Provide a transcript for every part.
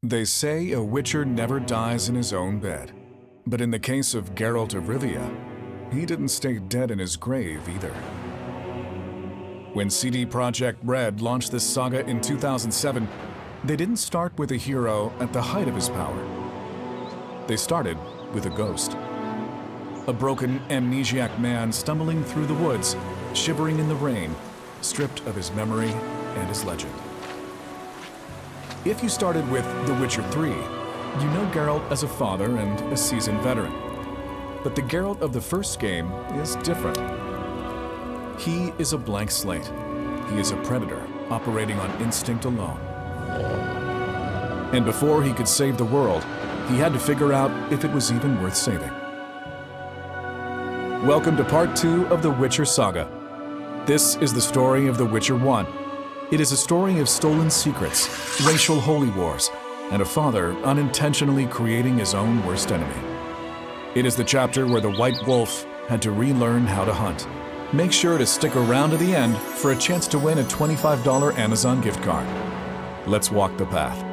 They say a witcher never dies in his own bed. But in the case of Geralt of Rivia, he didn't stay dead in his grave either. When CD Projekt Red launched this saga in 2007, they didn't start with a hero at the height of his power. They started with a ghost. A broken, amnesiac man stumbling through the woods, shivering in the rain, stripped of his memory and his legend. If you started with The Witcher 3, you know Geralt as a father and a seasoned veteran. But the Geralt of the first game is different. He is a blank slate. He is a predator, operating on instinct alone. And before he could save the world, he had to figure out if it was even worth saving. Welcome to part 2 of the Witcher saga. This is the story of The Witcher 1. It is a story of stolen secrets, racial holy wars, and a father unintentionally creating his own worst enemy. It is the chapter where the White Wolf had to relearn how to hunt. Make sure to stick around to the end for a chance to win a $25 Amazon gift card. Let's walk the path.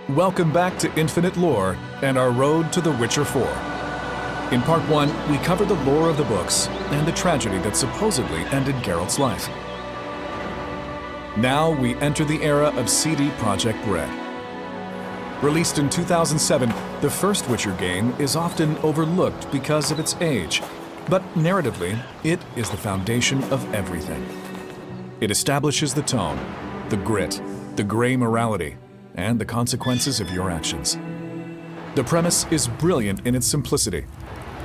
Welcome back to Infinite Lore and our road to The Witcher 4. In part 1, we covered the lore of the books and the tragedy that supposedly ended Geralt's life. Now we enter the era of CD Projekt Red. Released in 2007, the first Witcher game is often overlooked because of its age, but narratively, it is the foundation of everything. It establishes the tone, the grit, the gray morality, and the consequences of your actions. The premise is brilliant in its simplicity.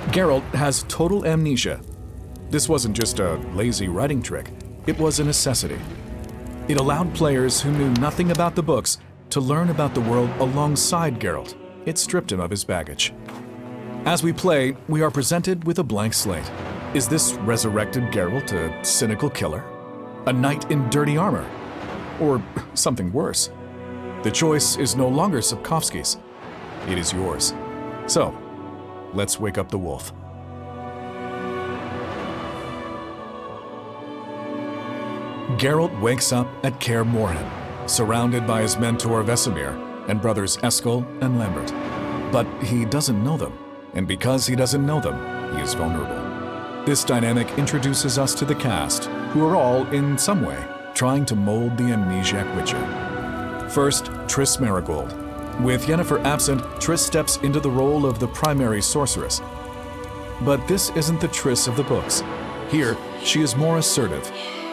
Geralt has total amnesia. This wasn't just a lazy writing trick, it was a necessity. It allowed players who knew nothing about the books to learn about the world alongside Geralt. It stripped him of his baggage. As we play, we are presented with a blank slate. Is this resurrected Geralt a cynical killer? A knight in dirty armor? Or something worse? The choice is no longer Sapkowski's. It is yours. So, let's wake up the wolf. Geralt wakes up at Kaer Morhen, surrounded by his mentor Vesemir and brothers Eskel and Lambert. But he doesn't know them, and because he doesn't know them, he is vulnerable. This dynamic introduces us to the cast, who are all, in some way, trying to mold the amnesiac Witcher. First, Triss Merigold. With Yennefer absent, Triss steps into the role of the primary sorceress. But this isn't the Triss of the books. Here, she is more assertive,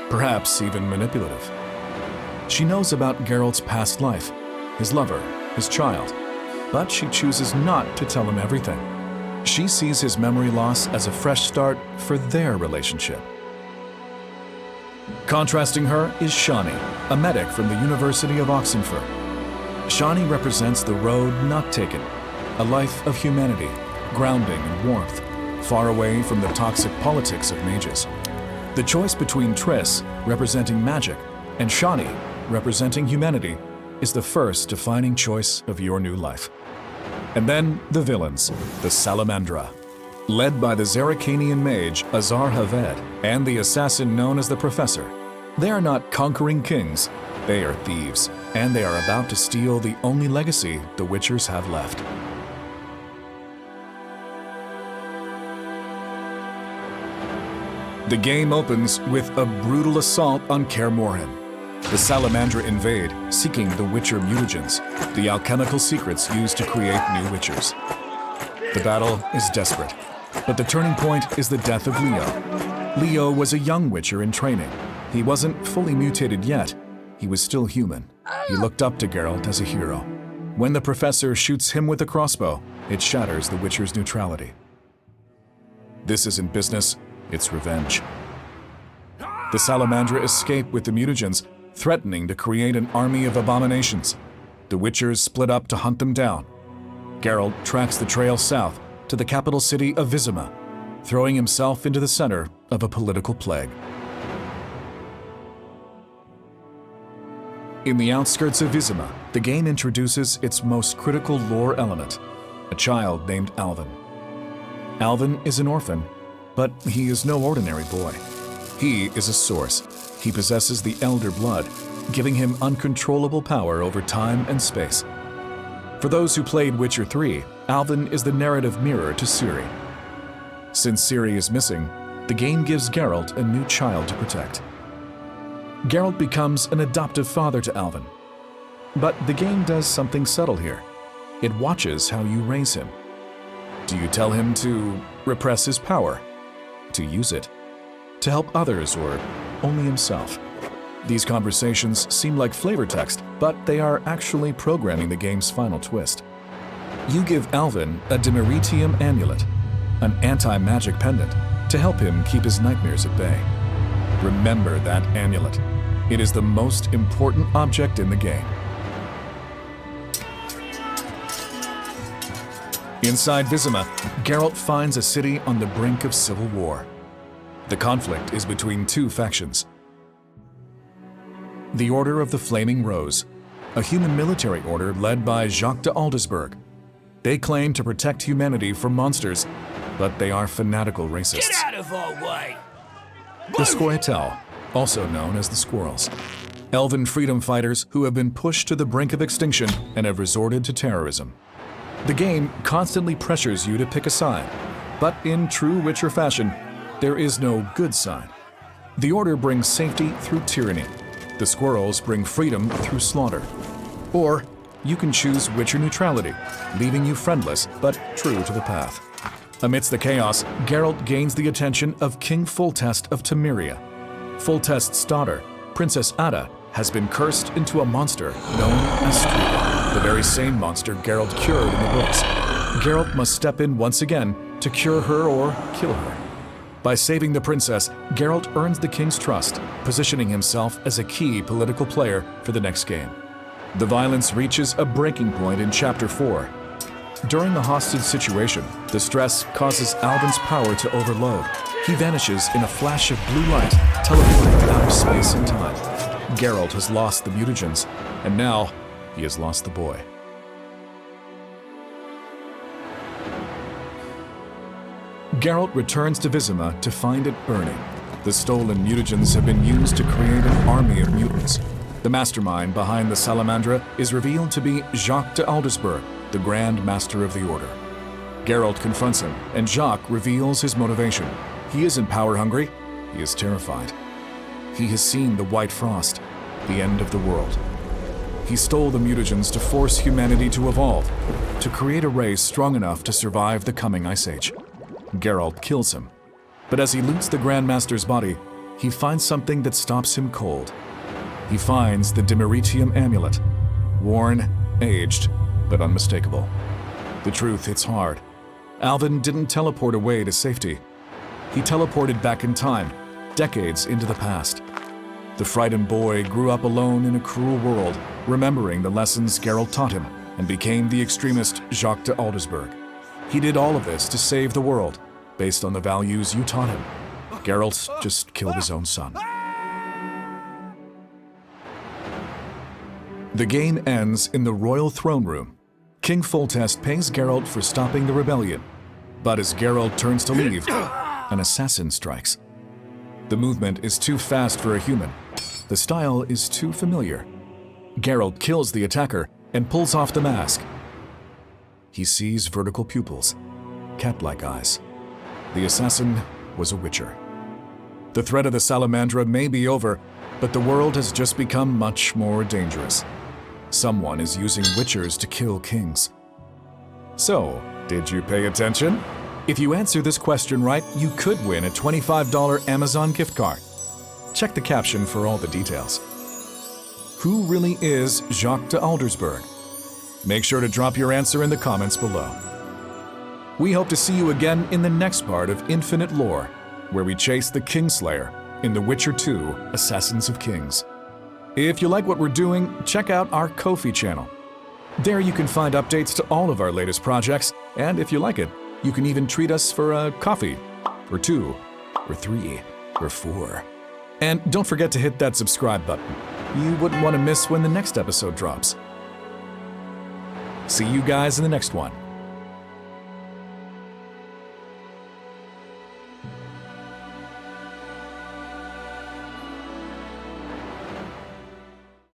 perhaps even manipulative. She knows about Geralt's past life, his lover, his child, but she chooses not to tell him everything. She sees his memory loss as a fresh start for their relationship. Contrasting her is Shani, a medic from the University of Oxenford. Shani represents the road not taken, a life of humanity, grounding and warmth, far away from the toxic politics of mages. The choice between Triss, representing magic, and Shani, representing humanity, is the first defining choice of your new life. And then the villains, the Salamandra. Led by the Zerrikanian mage Azar Haved and the assassin known as the Professor. They are not conquering kings, they are thieves, and they are about to steal the only legacy the Witchers have left. The game opens with a brutal assault on Kaer Morhen. The Salamandra invade, seeking the Witcher mutagens, the alchemical secrets used to create new Witchers. The battle is desperate, but the turning point is the death of Leo. Leo was a young Witcher in training. He wasn't fully mutated yet. He was still human. He looked up to Geralt as a hero. When the Professor shoots him with a crossbow, it shatters the Witcher's neutrality. This isn't business, it's revenge. The Salamandra escape with the mutagens, threatening to create an army of abominations. The Witchers split up to hunt them down. Geralt tracks the trail south to the capital city of Vizima, throwing himself into the center of a political plague. In the outskirts of Vizima, the game introduces its most critical lore element, a child named Alvin. Alvin is an orphan, but he is no ordinary boy. He is a source. He possesses the Elder Blood, giving him uncontrollable power over time and space. For those who played Witcher 3, Alvin is the narrative mirror to Ciri. Since Ciri is missing, the game gives Geralt a new child to protect. Geralt becomes an adoptive father to Alvin. But the game does something subtle here. It watches how you raise him. Do you tell him to repress his power? To use it? To help others or only himself? These conversations seem like flavor text, but they are actually programming the game's final twist. You give Alvin a Demeritium amulet, an anti-magic pendant, to help him keep his nightmares at bay. Remember that amulet. It is the most important object in the game. Inside Vizima, Geralt finds a city on the brink of civil war. The conflict is between two factions. The Order of the Flaming Rose, a human military order led by Jacques de Aldersberg. They claim to protect humanity from monsters, but they are fanatical racists. Get out of our way! The Squirrels, also known as the Squirrels, elven freedom fighters who have been pushed to the brink of extinction and have resorted to terrorism. The game constantly pressures you to pick a side, but in true Witcher fashion, there is no good side. The Order brings safety through tyranny. The Squirrels bring freedom through slaughter. Or you can choose Witcher neutrality, leaving you friendless but true to the path. Amidst the chaos, Geralt gains the attention of King Foltest of Temeria. Foltest's daughter, Princess Ada, has been cursed into a monster known as Striga, the very same monster Geralt cured in the books. Geralt must step in once again to cure her or kill her. By saving the princess, Geralt earns the king's trust, positioning himself as a key political player for the next game. The violence reaches a breaking point in Chapter 4. During the hostage situation, the stress causes Alvin's power to overload. He vanishes in a flash of blue light, teleporting out of space and time. Geralt has lost the mutagens, and now he has lost the boy. Geralt returns to Vizima to find it burning. The stolen mutagens have been used to create an army of mutants. The mastermind behind the Salamandra is revealed to be Jacques de Aldersberg, the Grand Master of the Order. Geralt confronts him, and Jacques reveals his motivation. He isn't power-hungry, he is terrified. He has seen the White Frost, the end of the world. He stole the mutagens to force humanity to evolve, to create a race strong enough to survive the coming Ice Age. Geralt kills him, but as he loots the Grand Master's body, he finds something that stops him cold. He finds the Demeritium amulet, worn, aged, but unmistakable. The truth hits hard. Alvin didn't teleport away to safety. He teleported back in time, decades into the past. The frightened boy grew up alone in a cruel world, remembering the lessons Geralt taught him, and became the extremist Jacques de Aldersberg. He did all of this to save the world, based on the values you taught him. Geralt just killed his own son. The game ends in the royal throne room. King Foltest pays Geralt for stopping the rebellion, but as Geralt turns to leave, an assassin strikes. The movement is too fast for a human. The style is too familiar. Geralt kills the attacker and pulls off the mask. He sees vertical pupils, cat-like eyes. The assassin was a witcher. The threat of the Salamandra may be over, but the world has just become much more dangerous. Someone is using witchers to kill kings. So, did you pay attention? If you answer this question right, you could win a $25 Amazon gift card. Check the caption for all the details. Who really is Jacques de Aldersberg? Make sure to drop your answer in the comments below. We hope to see you again in the next part of Infinite Lore, where we chase the Kingslayer in The Witcher 2: Assassins of Kings. If you like what we're doing, check out our Ko-fi channel. There you can find updates to all of our latest projects, and if you like it, you can even treat us for a coffee, or 2, or 3, or 4. And don't forget to hit that subscribe button. You wouldn't want to miss when the next episode drops. See you guys in the next one.